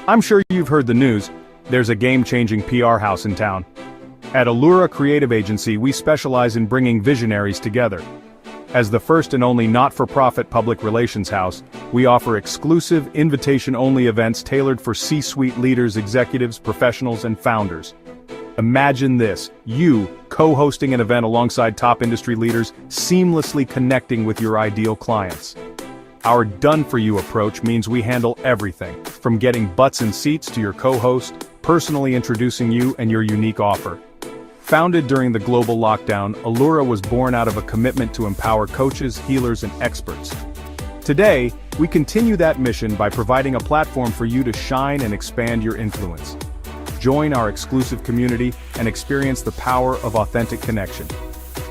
I'm sure you've heard the news. There's a game-changing PR house in town. At Allura Creative Agency, we specialize in bringing visionaries together. As the first and only not-for-profit public relations house, we offer exclusive, invitation-only events tailored for C-suite leaders, executives, professionals, and founders. Imagine this, you co-hosting an event alongside top industry leaders, seamlessly connecting with your ideal clients. Our done-for-you approach means we handle everything, from getting butts in seats to your co-host, personally introducing you and your unique offer. Founded during the global lockdown, Allura was born out of a commitment to empower coaches, healers, and experts. Today, we continue that mission by providing a platform for you to shine and expand your influence. Join our exclusive community and experience the power of authentic connection.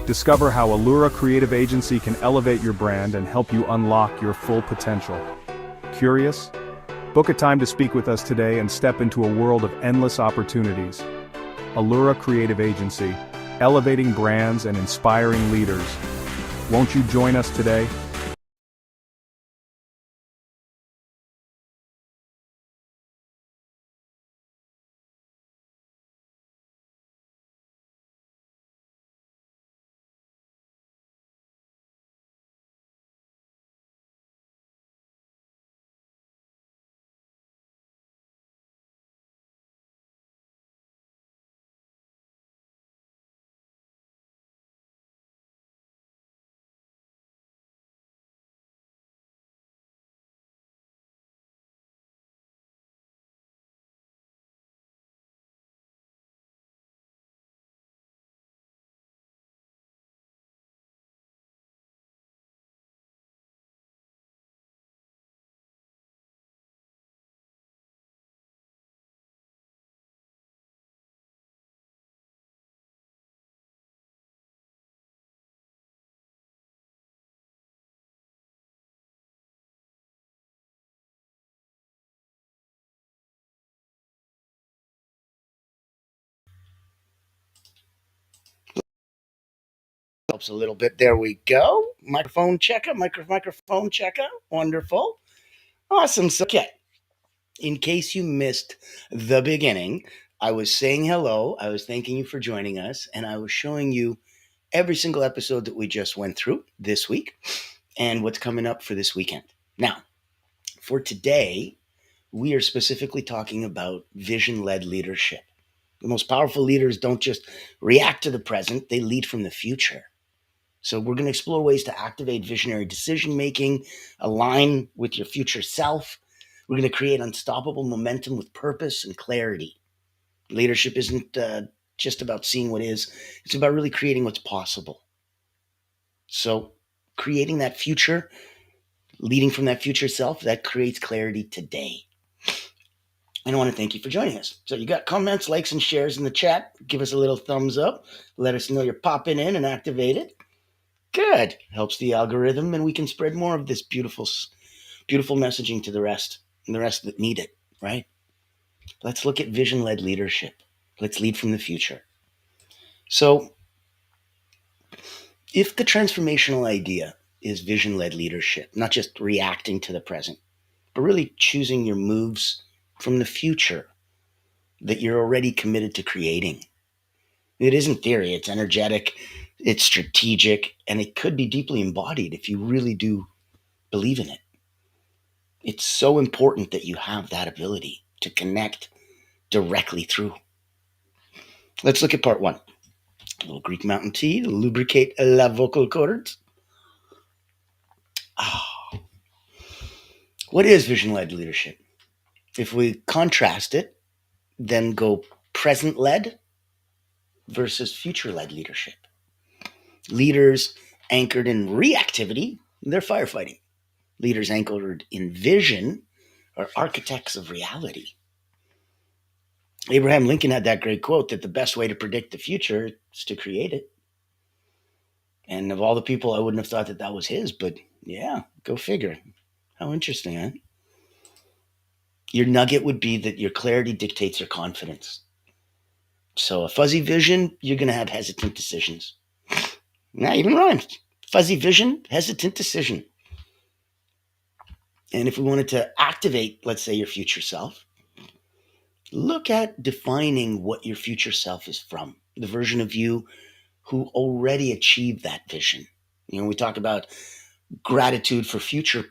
Discover how Allura Creative Agency can elevate your brand and help you unlock your full potential. Curious? Book a time to speak with us today and step into a world of endless opportunities. Allura Creative Agency, elevating brands and inspiring leaders. Won't you join us today? Helps a little bit. There we go. Microphone checker, microphone checker. Wonderful. Awesome. So, okay. In case you missed the beginning, I was saying hello. I was thanking you for joining us, and I was showing you every single episode that we just went through this week and what's coming up for this weekend. Now, for today, we are specifically talking about vision-led leadership. The most powerful leaders don't just react to the present, they lead from the future. So we're going to explore ways to activate visionary decision making, align with your future self. We're going to create unstoppable momentum with purpose and clarity. Leadership isn't just about seeing what is, it's about really creating what's possible. So creating that future, leading from that future self, that creates clarity today. And I want to thank you for joining us. So you got comments, likes, and shares in the chat. Give us a little thumbs up. Let us know you're popping in and activated. Good. Helps the algorithm, and we can spread more of this beautiful messaging to the rest, and the rest that need it, right? Let's look at vision-led leadership. Let's lead from the future. So, if the transformational idea is vision-led leadership, not just reacting to the present, but really choosing your moves from the future that you're already committed to creating. It isn't theory, it's energetic, it's strategic, and it could be deeply embodied if you really do believe in it. It's so important that you have that ability to connect directly through. Let's look at part one. A little Greek mountain tea to lubricate the vocal cords. Oh. What is vision-led leadership? If we contrast it, then go present-led versus future-led leadership. Leaders anchored in reactivity, they're firefighting. Leaders anchored in vision are architects of reality. Abraham Lincoln had that great quote that the best way to predict the future is to create it. And of all the people, I wouldn't have thought that that was his, but yeah, go figure. How interesting, huh? Your nugget would be that your clarity dictates your confidence. So a fuzzy vision, you're going to have hesitant decisions. Not even rhymes. Fuzzy vision, hesitant decision. And if we wanted to activate, let's say, your future self, look at defining what your future self is from, the version of you who already achieved that vision. We talk about gratitude for future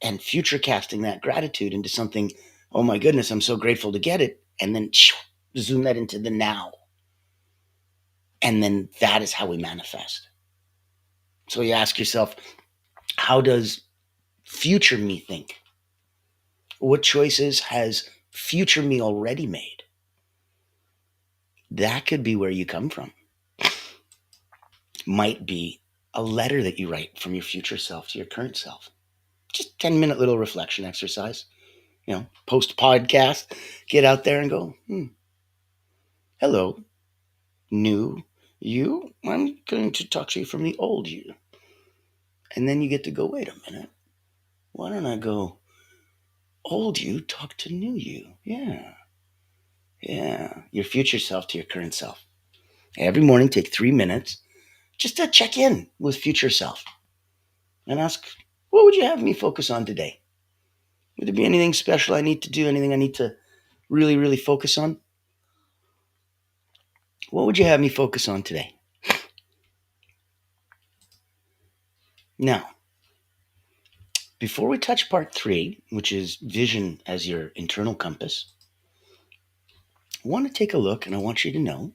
and future casting that gratitude into something, oh my goodness, I'm so grateful to get it. And then zoom that into the now. And then that is how we manifest. So you ask yourself, how does future me think? What choices has future me already made? That could be where you come from. Might be a letter that you write from your future self to your current self. Just 10-minute little reflection exercise. Post podcast, get out there and go, hello, new you. I'm going to talk to you from the old you. And then you get to go, wait a minute. Why don't I go, old you, talk to new you? Yeah. Your future self to your current self. Every morning, take 3 minutes just to check in with future self and ask, what would you have me focus on today? Would there be anything special I need to do? Anything I need to really, really focus on? What would you have me focus on today? Now, before we touch part 3, which is vision as your internal compass, I want to take a look, and I want you to know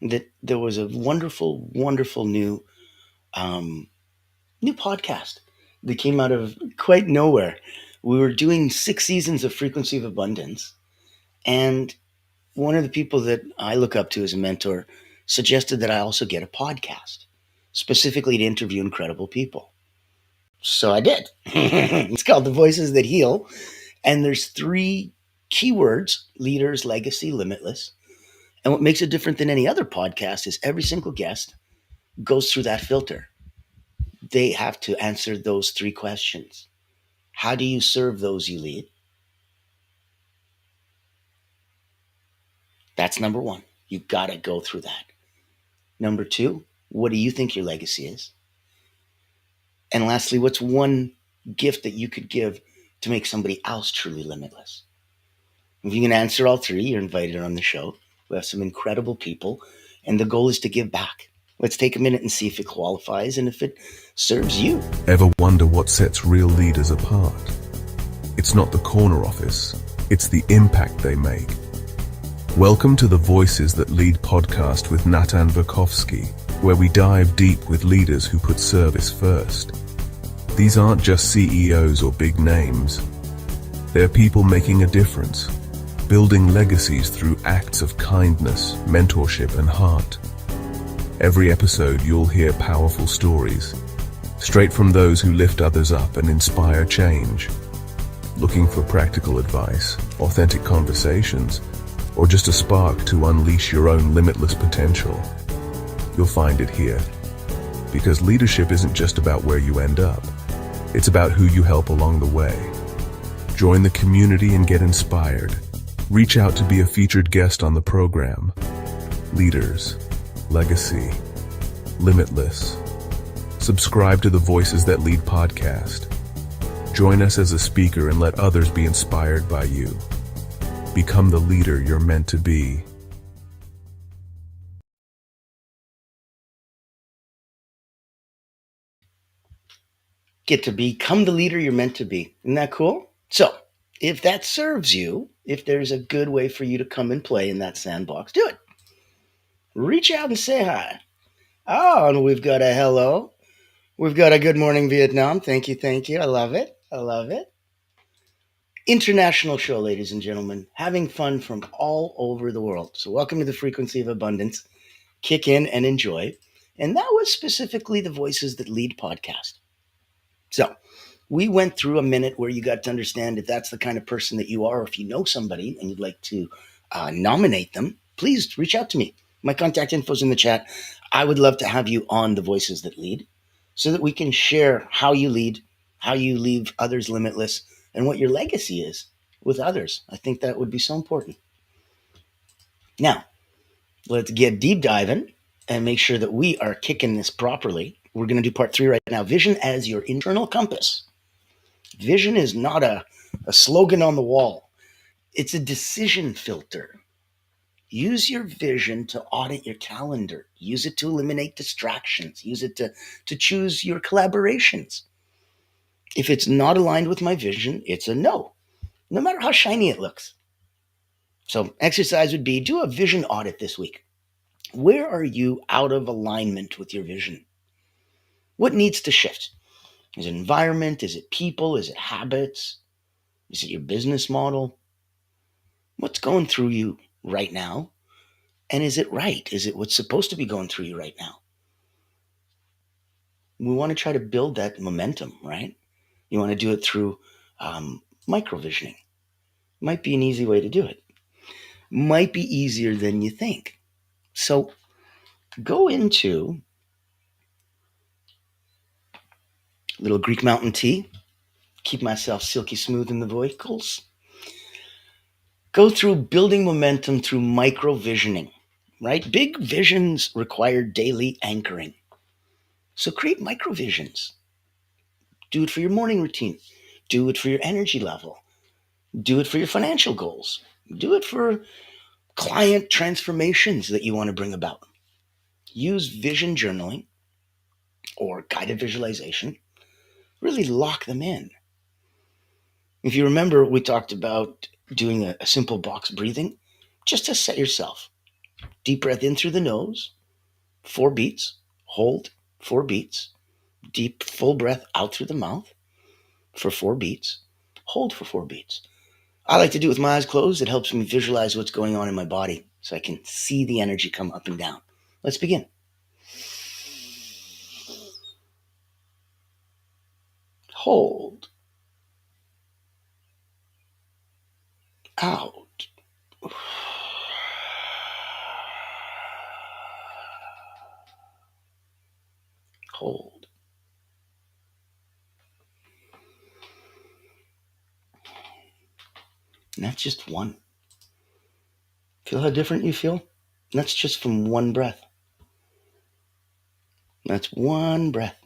that there was a wonderful, wonderful new podcast that came out of quite nowhere. We were doing 6 seasons of Frequency of Abundance, and one of the people that I look up to as a mentor suggested that I also get a podcast, specifically to interview incredible people. So I did. It's called The Voices That Heal, and there's 3 keywords: leaders, legacy, limitless. And what makes it different than any other podcast is every single guest goes through that filter. They have to answer those 3 questions. How do you serve those you lead? That's number 1. You got to go through that. Number 2, what do you think your legacy is? And lastly, what's one gift that you could give to make somebody else truly limitless? If you can answer all 3, you're invited on the show. We have some incredible people, and the goal is to give back. Let's take a minute and see if it qualifies and if it serves you. Ever wonder what sets real leaders apart? It's not the corner office, it's the impact they make. Welcome to the Voices That Lead podcast with Natan Verkovsky, where we dive deep with leaders who put service first. These aren't just CEOs or big names. They're people making a difference, building legacies through acts of kindness, mentorship, and heart. Every episode you'll hear powerful stories, straight from those who lift others up and inspire change. Looking for practical advice, authentic conversations, or just a spark to unleash your own limitless potential? You'll find it here. Because leadership isn't just about where you end up, it's about who you help along the way. Join the community and get inspired. Reach out to be a featured guest on the program. Leaders, legacy, limitless. Subscribe to the Voices That Lead podcast. Join us as a speaker and let others be inspired by you. Become the leader you're meant to be. Get to become the leader you're meant to be. Isn't that cool? So, if that serves you, if there's a good way for you to come and play in that sandbox, do it. Reach out and say hi. Oh, and we've got a hello. We've got a good morning, Vietnam. Thank you. I love it. International show, ladies and gentlemen. Having fun from all over the world. So welcome to the Frequency of Abundance. Kick in and enjoy. And that was specifically the Voices That Lead podcast. So we went through a minute where you got to understand if that's the kind of person that you are, or if you know somebody and you'd like to nominate them, please reach out to me. My contact info is in the chat. I would love to have you on the Voices That Lead so that we can share how you lead, how you leave others limitless, and what your legacy is with others. I think that would be so important. Now, let's get deep diving and make sure that we are kicking this properly. We're going to do part 3 right now. Vision as your internal compass. Vision is not a slogan on the wall. It's a decision filter. Use your vision to audit your calendar. Use it to eliminate distractions. Use it to choose your collaborations. If it's not aligned with my vision, it's a no, no matter how shiny it looks. So exercise would be, do a vision audit this week. Where are you out of alignment with your vision? What needs to shift? Is it environment? Is it people? Is it habits? Is it your business model? What's going through you right now? And is it right? Is it what's supposed to be going through you right now? We want to try to build that momentum, right? You want to do it through microvisioning. Might be an easy way to do it. Might be easier than you think. So go into a little Greek mountain tea. Keep myself silky smooth in the vocals. Go through building momentum through microvisioning, right? Big visions require daily anchoring. So create microvisions. Do it for your morning routine. Do it for your energy level. Do it for your financial goals. Do it for client transformations that you want to bring about. Use vision journaling or guided visualization. Really lock them in. If you remember, we talked about doing a simple box breathing just to set yourself. Deep breath in through the nose, 4 beats, hold 4 beats, deep full breath out through the mouth for 4 beats, hold for 4 beats. I like to do it with my eyes closed. It helps me visualize what's going on in my body so I can see the energy come up and down. Let's begin. Hold. Out. Hold. And that's just one. Feel how different you feel? That's just from one breath. That's one breath.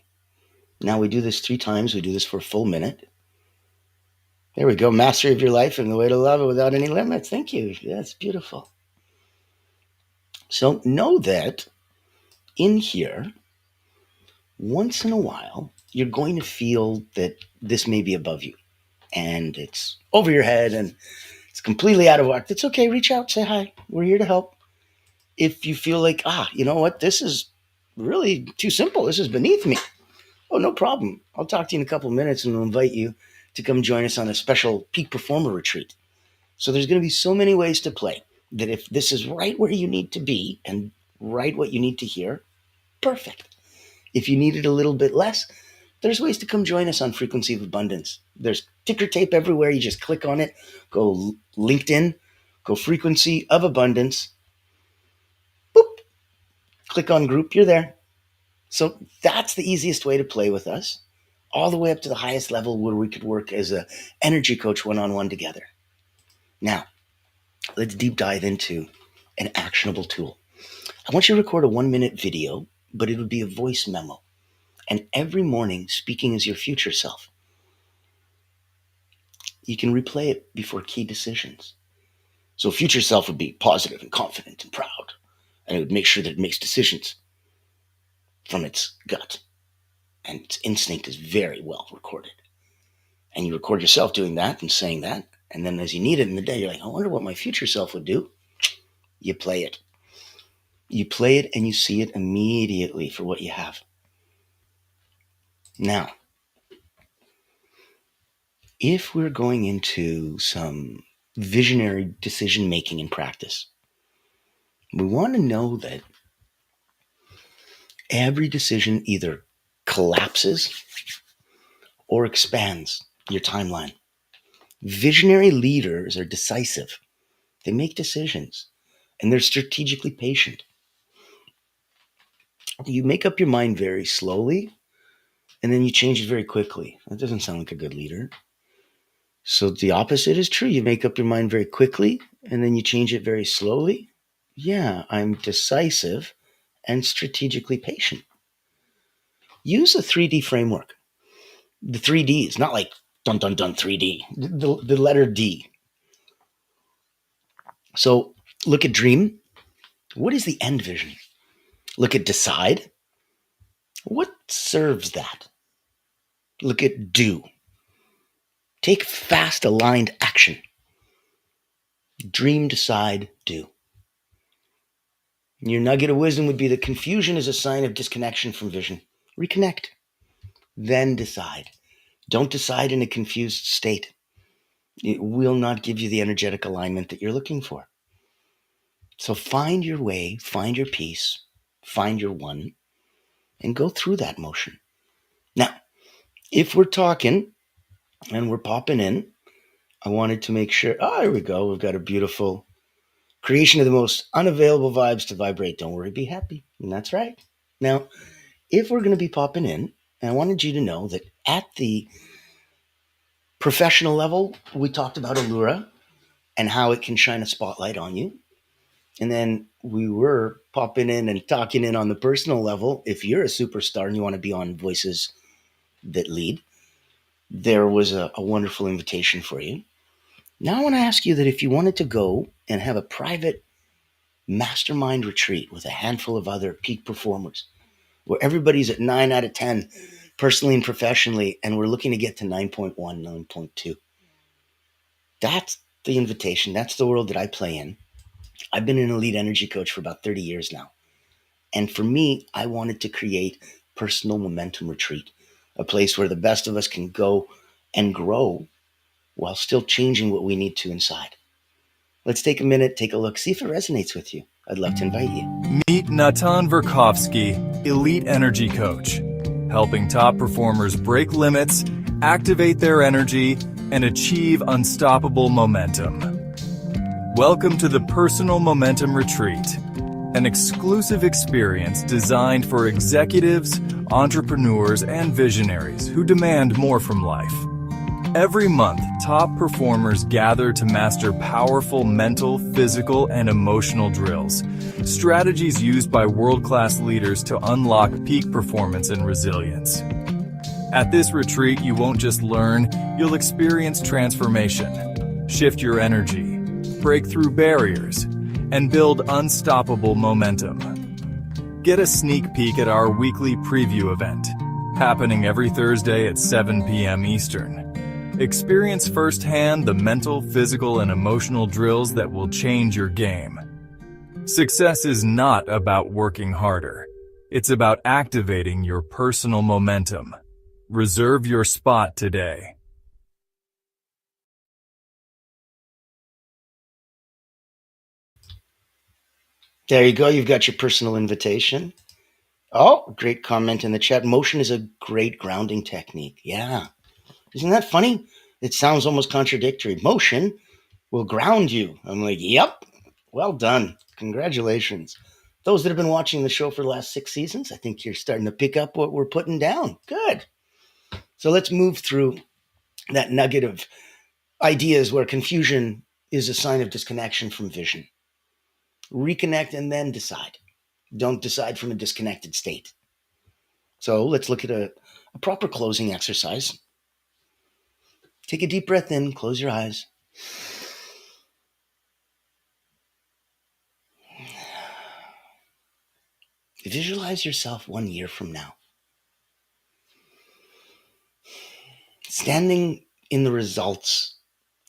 Now we do this 3 times. We do this for a full minute. There we go. Mastery of your life and the way to love it without any limits. Thank you. That's beautiful. So know that in here, once in a while, you're going to feel that this may be above you and it's over your head and it's completely out of whack. It's okay. Reach out. Say hi. We're here to help. If you feel like, you know what? This is really too simple. This is beneath me. Oh, no problem. I'll talk to you in a couple of minutes and we'll invite you to come join us on a special peak performer retreat. So there's going to be so many ways to play that if this is right where you need to be and right what you need to hear, perfect. If you need it a little bit less, there's ways to come join us on Frequency of Abundance. There's ticker tape everywhere. You just click on it, go LinkedIn, go Frequency of Abundance, boop, click on group, you're there. So that's the easiest way to play with us, all the way up to the highest level where we could work as an energy coach one-on-one together. Now, let's deep dive into an actionable tool. I want you to record a 1-minute video, but it would be a voice memo. And every morning, speaking as your future self. You can replay it before key decisions. So future self would be positive and confident and proud. And it would make sure that it makes decisions from its gut. And its instinct is very well recorded. And you record yourself doing that and saying that. And then as you need it in the day, you're like, I wonder what my future self would do. You play it. You play it and you see it immediately for what you have. Now, if we're going into some visionary decision making in practice, we want to know that every decision either collapses or expands your timeline. Visionary leaders are decisive. They make decisions and they're strategically patient. You make up your mind very slowly and then you change it very quickly. That doesn't sound like a good leader. So the opposite is true. You make up your mind very quickly and then you change it very slowly. Yeah, I'm decisive and strategically patient. Use a 3D framework. The 3D is not like dun dun dun 3D. The letter D. So look at dream. What is the end vision? Look at decide. What serves that? Look at do. Take fast, aligned action. Dream, decide, do. Your nugget of wisdom would be that confusion is a sign of disconnection from vision. Reconnect. Then decide. Don't decide in a confused state. It will not give you the energetic alignment that you're looking for. So find your way, find your peace, find your one, and go through that motion. Now, if we're talking and we're popping in, I wanted to make sure, here we go. We've got a beautiful creation of the most unavailable vibes to vibrate. Don't worry, be happy. And that's right. Now, if we're going to be popping in, I wanted you to know that at the professional level, we talked about Allura and how it can shine a spotlight on you. And then we were popping in and talking in on the personal level. If you're a superstar and you want to be on Voices That Lead, there was a wonderful invitation for you. Now I want to ask you that if you wanted to go and have a private mastermind retreat with a handful of other peak performers, where everybody's at 9 out of 10, personally and professionally, and we're looking to get to 9.1, 9.2. That's the invitation. That's the world that I play in. I've been an elite energy coach for about 30 years now. And for me, I wanted to create personal momentum retreat, a place where the best of us can go and grow while still changing what we need to inside. Let's take a minute, take a look, see if it resonates with you. I'd love to invite you. Meet Natan Verkovsky, Elite Energy Coach, helping top performers break limits, activate their energy, and achieve unstoppable momentum. Welcome to the Personal Momentum Retreat, an exclusive experience designed for executives, entrepreneurs, and visionaries who demand more from life. Every month, top performers gather to master powerful mental, physical, and emotional drills, strategies used by world-class leaders to unlock peak performance and resilience. At this retreat, you won't just learn, you'll experience transformation, shift your energy, break through barriers, and build unstoppable momentum. Get a sneak peek at our weekly preview event, happening every Thursday at 7 p.m. Eastern. Experience firsthand the mental, physical, and emotional drills that will change your game. Success is not about working harder. It's about activating your personal momentum. Reserve your spot today. There you go. You've got your personal invitation. Oh, great comment in the chat. Motion is a great grounding technique. Yeah. Isn't that funny? It sounds almost contradictory. Motion will ground you. I'm like, yep. Well done. Congratulations. Those that have been watching the show for the last 6 seasons, I think you're starting to pick up what we're putting down. Good. So let's move through that nugget of ideas where confusion is a sign of disconnection from vision. Reconnect and then decide. Don't decide from a disconnected state. So let's look at a proper closing exercise. Take a deep breath in, close your eyes. Visualize yourself 1 year from now, standing in the results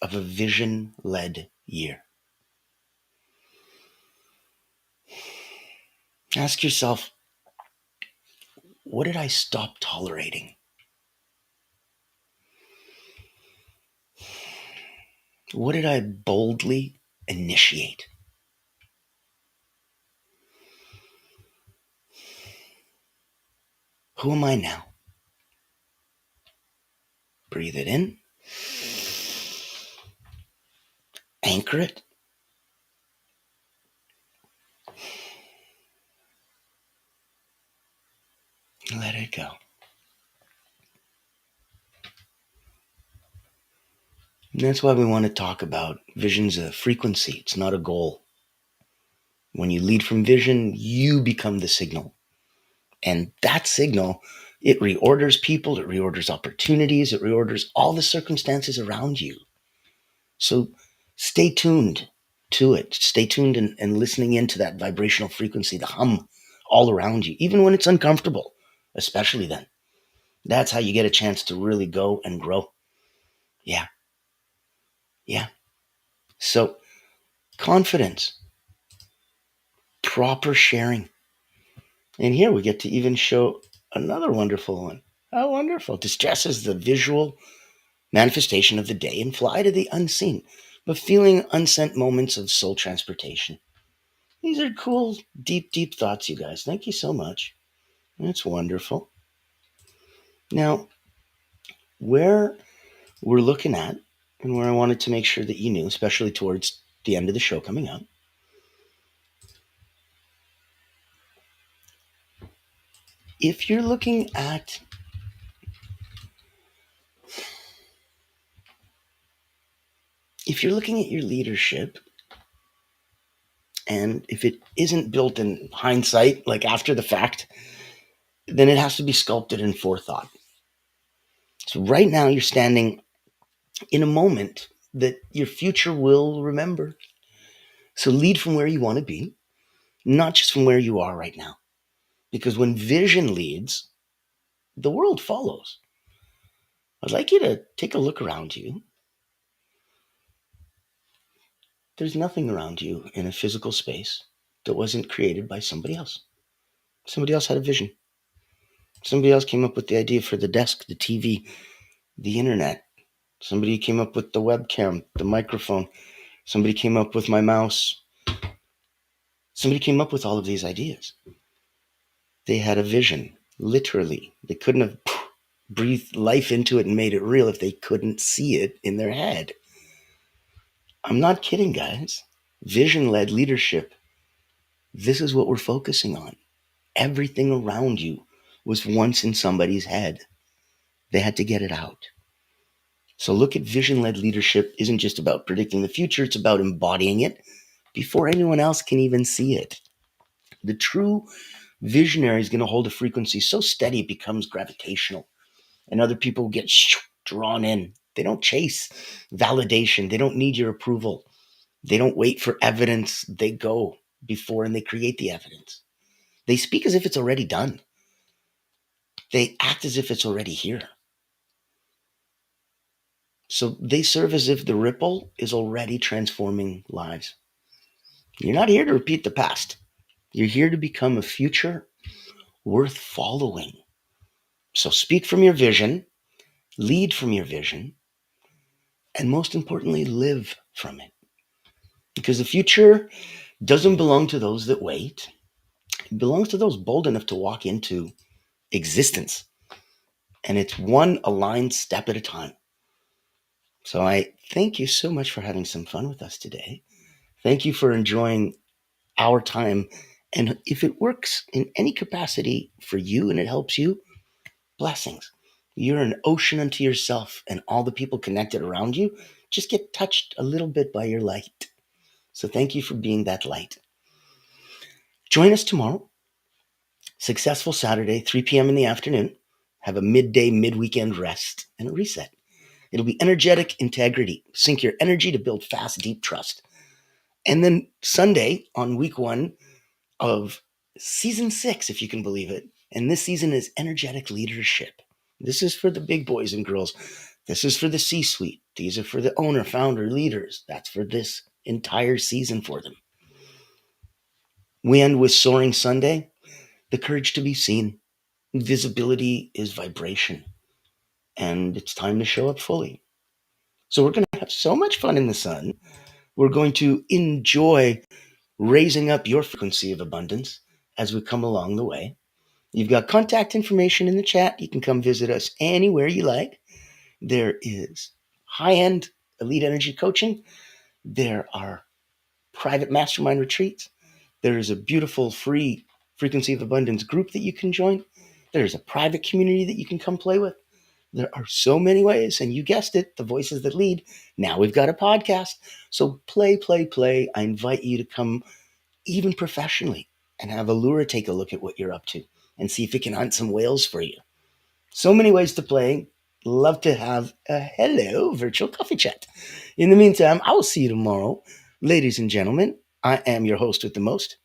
of a vision-led year. Ask yourself, what did I stop tolerating? What did I boldly initiate? Who am I now? Breathe it in. Anchor it. Let it go. And that's why we want to talk about vision's a frequency. It's not a goal. When you lead from vision, you become the signal. And that signal, it reorders people, it reorders opportunities, it reorders all the circumstances around you. So stay tuned to it. Stay tuned and listening into that vibrational frequency, the hum all around you, even when it's uncomfortable, especially then. That's how you get a chance to really go and grow. Yeah. Yeah. So, confidence, proper sharing. And here we get to even show another wonderful one. How wonderful. Distress is the visual manifestation of the day and fly to the unseen, but feeling unsent moments of soul transportation. These are cool, deep, deep thoughts, you guys. Thank you so much. That's wonderful. Now, where we're looking at, and where I wanted to make sure that you knew, especially towards the end of the show coming up, if you're looking at your leadership, and if it isn't built in hindsight, like after the fact, then it has to be sculpted in forethought. So right now you're standing in a moment that your future will remember. So lead from where you want to be, not just from where you are right now. Because when vision leads, the world follows. I'd like you to take a look around you. There's nothing around you in a physical space that wasn't created by somebody else. Somebody else had a vision. Somebody else came up with the idea for the desk, the TV, the internet. Somebody came up with the webcam, the microphone. Somebody came up with my mouse. Somebody came up with all of these ideas. They had a vision, literally. They couldn't have breathed life into it and made it real if they couldn't see it in their head. I'm not kidding, guys. Vision-led leadership. This is what we're focusing on. Everything around you was once in somebody's head. They had to get it out. So look at vision-led leadership isn't just about predicting the future, it's about embodying it before anyone else can even see it. The true visionary is going to hold a frequency so steady it becomes gravitational, and other people get drawn in. They don't chase validation. They don't need your approval. They don't wait for evidence. They go before and they create the evidence. They speak as if it's already done. They act as if it's already here. So they serve as if the ripple is already transforming lives. You're not here to repeat the past. You're here to become a future worth following. So speak from your vision, lead from your vision, and most importantly, live from it. Because the future doesn't belong to those that wait. It belongs to those bold enough to walk into existence. And it's one aligned step at a time. So I thank you so much for having some fun with us today. Thank you for enjoying our time. And if it works in any capacity for you and it helps you, blessings. You're an ocean unto yourself, and all the people connected around you just get touched a little bit by your light. So thank you for being that light. Join us tomorrow. Successful Saturday, 3 p.m. in the afternoon. Have a midday, mid-weekend rest and a reset. It'll be energetic integrity. Sync your energy to build fast, deep trust. And then Sunday on week 1 of season 6, if you can believe it. And this season is energetic leadership. This is for the big boys and girls. This is for the C-suite. These are for the owner, founder, leaders. That's for this entire season for them. We end with Soaring Sunday, the courage to be seen. Visibility is vibration. And it's time to show up fully. So we're going to have so much fun in the sun. We're going to enjoy raising up your frequency of abundance as we come along the way. You've got contact information in the chat. You can come visit us anywhere you like. There is high-end elite energy coaching. There are private mastermind retreats. There is a beautiful free frequency of abundance group that you can join. There is a private community that you can come play with. There are so many ways, and you guessed it, the voices that lead. Now we've got a podcast. So play, play, play. I invite you to come even professionally and have Allura take a look at what you're up to and see if it can hunt some whales for you. So many ways to play. Love to have a hello virtual coffee chat. In the meantime, I will see you tomorrow. Ladies and gentlemen, I am your host with the most,